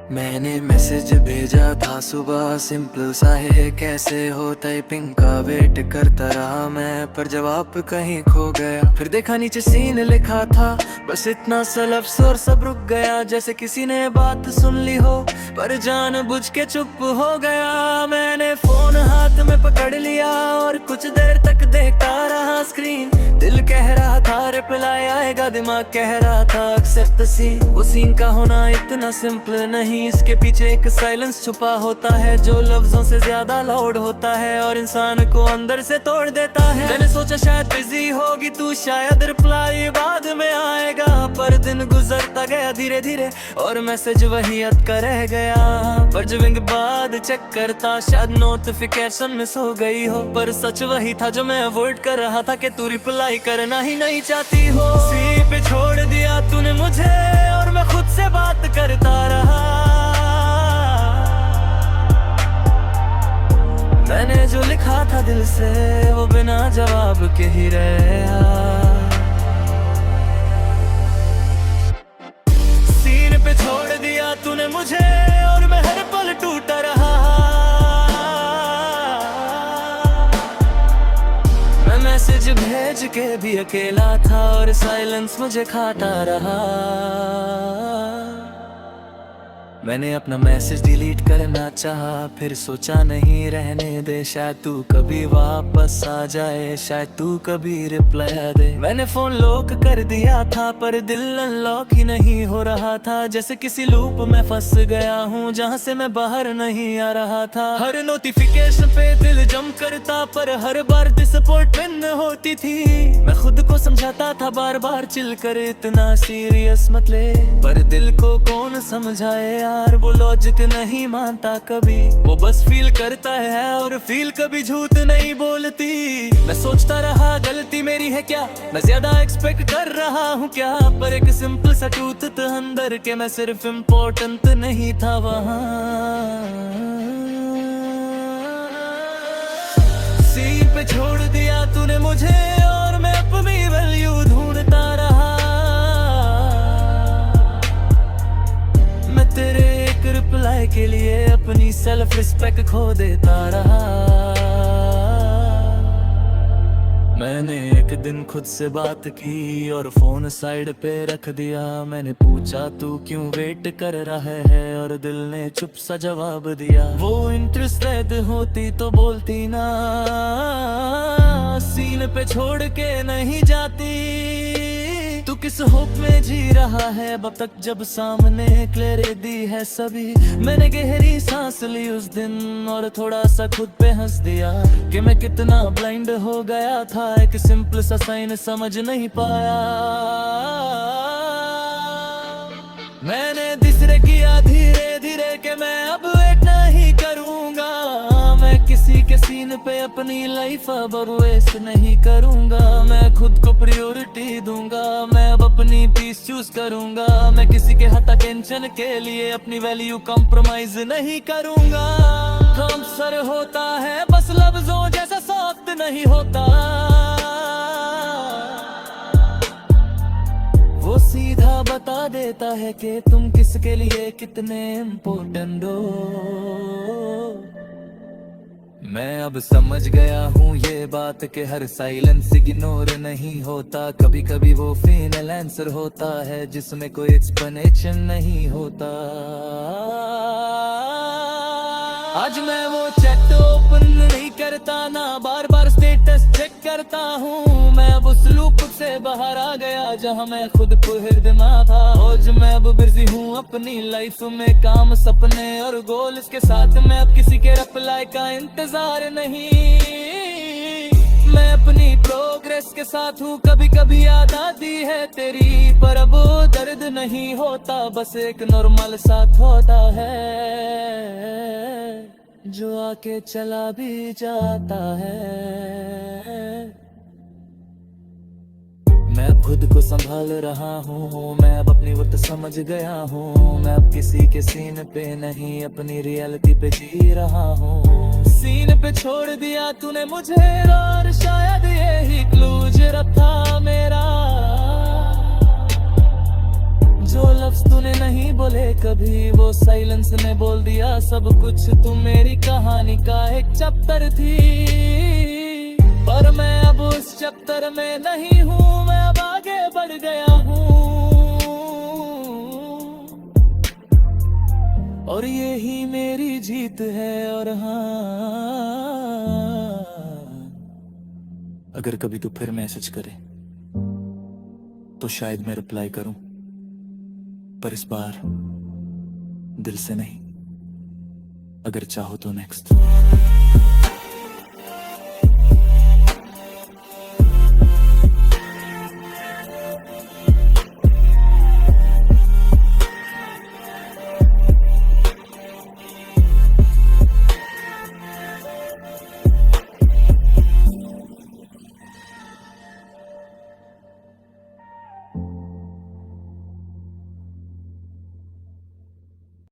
मैंने मैसेज भेजा था सुबह, सिंपल सा है कैसे हो, टाइपिंग का वेट करता रहा मैं, पर जवाब कहीं खो गया। फिर देखा नीचे सीन लिखा था, बस इतना सा लफ्ज़ और सब रुक गया, जैसे किसी ने बात सुन ली हो पर जानबूझ के चुप हो गया। मैंने फोन हाथ में पकड़ लिया और कुछ देर तक देखता रहा स्क्रीन। दिल कह रहा था रिप्लाई आएगा, दिमाग कह रहा था एक्सेप्ट द सीन। वो सीन का होना इतना सिंपल नहीं, इसके पीछे एक साइलेंस छुपा होता है जो लफ्जों से ज्यादा लाउड होता है और इंसान को अंदर से तोड़ देता है। मैंने सोचा शायद बिजी होगी तू, शायद रिप्लाई बाद में आएगा, पर दिन गुजरता गया धीरे धीरे और मैसेज वही अटका रह गया। पर जब विंग बाद चेक करता, शायद नोटिफिकेशन मिस हो गई हो, पर सच वही था जो मैं अवॉइड कर रहा था कि तू रिप्लाई करना ही नहीं चाहती हो। सी पे छोड़ दिया तूने मुझे और मैं खुद से बात करता रहा। मैंने जो लिखा था दिल से वो बिना जवाब के ही रहा। सीन पे छोड़ दिया तूने मुझे और मैं हर पल टूटा रहा। मैं मैसेज भेज के भी अकेला था और साइलेंस मुझे खाता रहा। मैंने अपना मैसेज डिलीट करना चाहा, फिर सोचा नहीं रहने दे, शायद तू कभी वापस आ जाए, शायद तू कभी रिप्लाई दे। मैंने फोन लॉक कर दिया था पर दिल अनलॉक ही नहीं हो रहा था, जैसे किसी लूप में फंस गया हूँ जहाँ से मैं बाहर नहीं आ रहा था। हर नोटिफिकेशन पे दिल जम करता पर हर बार डिसअपॉइंटमेंट होती थी। मैं खुद को समझाता था बार बार चिल कर, इतना सीरियस मत ले, पर दिल को कौन समझाए यार, वो लॉजिक नहीं मानता कभी, वो बस फील करता है और फील कभी झूठ नहीं बोलती। मैं सोचता रहा गलती मेरी है क्या, मैं ज्यादा एक्सपेक्ट कर रहा हूँ क्या, पर एक सिंपल सा ट्रूथ था अंदर के मैं सिर्फ इम्पोर्टेंट नहीं था वहाँ। सी पे छोड़ दिया तूने मुझे और मैं अपनी वैल्यू ढूंढता रहा। मैं तेरे एक रिप्लाई के लिए अपनी सेल्फ रिस्पेक्ट खो देता रहा। मैंने एक दिन खुद से बात की और फोन साइड पे रख दिया। मैंने पूछा तू क्यों वेट कर रहा है और दिल ने चुप सा जवाब दिया। वो इंटरेस्टेड होती तो बोलती ना, सीन पे छोड़ के नहीं जाती। तू किस होप में जी रहा है अब तक जब सामने क्लियर दी है सभी। मैंने गहरी सांस ली उस दिन और थोड़ा सा खुद पे हंस दिया कि मैं कितना ब्लाइंड हो गया था, एक सिंपल सा साइन समझ नहीं पाया। मैंने तीसरे किया धीरे धीरे कि मैं अब वेट नहीं करूंगा, मैं किसी के सीन पे अपनी लाइफ अब वेस्ट नहीं करूंगा। मैं खुद को प्रायोरिटी दूंगा, मैं अब अपनी पीस चूज करूंगा। मैं किसी के हता टेंशन के लिए अपनी वैल्यू कॉम्प्रोमाइज नहीं करूंगा। काम सर होता है बस लफ्जों जैसा सॉफ्ट नहीं होता, वो सीधा बता देता है कि तुम किसके लिए कितने इम्पोर्टेंट हो। मैं अब समझ गया हूँ ये बात कि हर साइलेंस इग्नोर नहीं होता, कभी कभी वो फाइनल आंसर होता है जिसमें कोई एक्सप्लेनेशन नहीं होता। आज मैं वो चैट ओपन नहीं करता, ना बार बार स्टेटस चेक करता हूँ। मैं अब उस लूप से बाहर आ गया जहाँ मैं खुद को हिरदमा था। आज मैं अब बिजी हूँ अपनी लाइफ में, काम सपने और गोल के साथ। मैं अब किसी के रिप्लाई का इंतजार नहीं, मैं अपनी प्रोग्रेस के साथ हूँ। कभी कभी याद आती है तेरी पर अब वो दर्द नहीं होता, बस एक नॉर्मल साथ होता है जो आके चला भी जाता है। मैं अब खुद को संभाल रहा हूँ, मैं अब अपनी वक्त समझ गया हूँ। मैं अब किसी के सीन पे नहीं अपनी रियलिटी पे जी रहा हूँ। सीन पे छोड़ दिया तूने मुझे और शायद यही क्लूज था मेरा, जो लफ्ज तूने नहीं बोले कभी, वो साइलेंस ने बोल दिया सब कुछ। तुम मेरी कहानी का एक चैप्टर थी, पर मैं अब उस चैप्टर में नहीं हूँ, मैं अब आगे बढ़ गया हूँ। और यही मेरी जीत है। और हाँ, अगर कभी तू फिर मैसेज करे तो शायद मैं रिप्लाई करूं, पर इस बार दिल से नहीं, अगर चाहो तो नेक्स्ट।